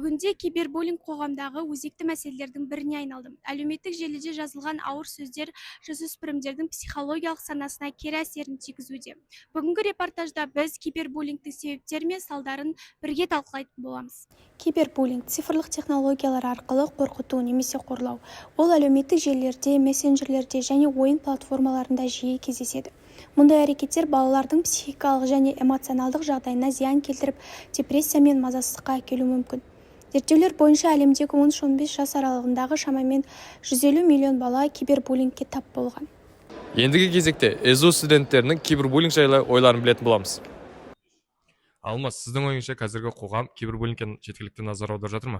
Бүгінде кибербуллинг қоғамдағы өзекті мәселелердің біріне айналды. Әлеуметтік желіде жазылған ауыр сөздер жасөспірімдердің психологиялық санасына кері әсерін тигізуде. Бүгінгі репортажда біз кибербуллингтің себептері мен салдарын бірге талқылайтын боламыз. Кибербуллинг цифрлық технологиялар арқылы қорқыту немесе қорлау. Ол әлеуметтік желілерде, мессенджерлерде және ойын платформаларында жиі кездеседі. Мұндай әрекеттер балалардың психикалық және эмоционалдық жағдайына зиян келтіріп, депрессия мен мазасыздыққа әкелуі мүмкін. Зерттеулер бойынша әлемдегі 13-15 жас аралығындағы шамамен 150 миллион бала кибербуллингке тап болған. Ендігі кезекте СУ студенттерінің кибербуллинг жайлы ойларын білетін боламыз. Алмас, сіздің ойыңызша қазіргі қоғам кибербуллингке жеткілікті назар аударып жатыр ма?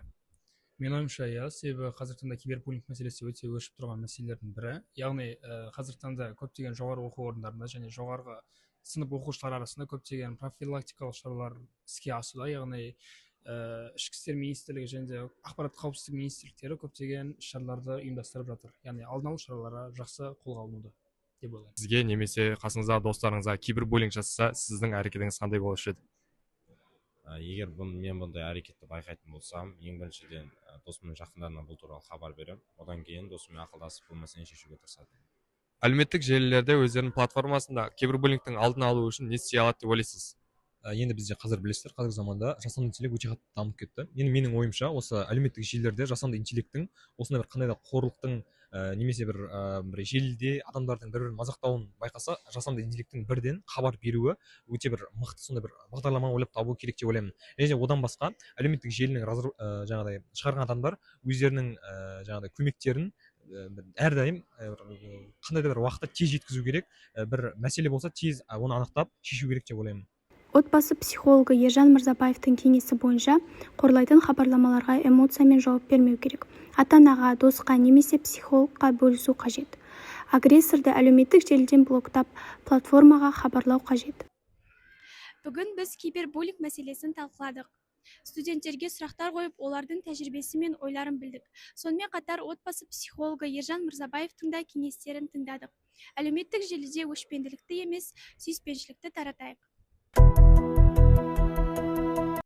Мен ойымша, себебі қазіргі таңда кибербуллинг мәселесі өте өршіп тұрған мәселелердің бірі. Яғни қазіргі таңда көптеген жоғары оқу орындарында және жоғарғы сынып оқушылар арасында көптеген профилактикалық шаралар іске асуда. Яғни ішкі істер министрлігі және де ақпараттық қауіпсіздік министрліктері көптеген шараларды ұйымдастырып жатыр. Яғни алдын алу шаралары жақсы қолға алынуда деп ойлаймын. Сізге немесе қасыңыздағы достарыңызға кибербуллинг жасаса, сіздің әрекетіңіз қандай болушы еді? Егер мен бұндай әрекетті байқайтын болсам, ең біріншіден досымның жақындарына бұл туралы хабар беремін. Одан кейін досыммен ақылдасып бұл мәселені шешуге тырысамын. Әлеуметтік желілерде өздерінің платформасында кибербуллингтің алдын алу үшін не істей алады деп ойлайсыз? Енді бізде қазір білесіздер, қазіргі заманда жасанды интеллект өте қатты дамып кетті. Енді менің ойымша, осы әлеуметтік желілерде жасанды интеллекттің осындай бір қандай да қорлықтың немесе бір желіде адамдардың бір-бірін мазақтауын байқаса, жасанды интеллекттің бірден хабар беруі өте бір мықты сондай бір бағдарлама ойлап табу керек деп ойлаймын. Және одан басқа әлеуметтік желінің жаңағыдай шығарған адамдар өздерінің жаңағыдай көмектерін әрдайым қандай да бір уақытта тез жеткізу керек, бір мәселе болса тез оны анықтап шешу керек деп ойлаймын. Отбасы психологы Ержан Мырзабаевтың кеңесі бойынша қорлайтын хабарламаларға эмоциямен жауап бермеу керек. Ата-анаға, досқа немесе психологқа бөлісу қажет. Агрессорды әлеуметтік желіден блоктап, платформаға хабарлау қажет. Бүгін біз кибербуллинг мәселесін талқыладық. Студенттерге сұрақтар қойып, олардың тәжірибесі мен ойларын білдік. Сонымен қатар отбасы психологы Ержан Мырзабаевтың да кеңестерін тыңдадық. Әлеуметтік желіде өшпенділікті емес, сүйіспеншілікті таратайық.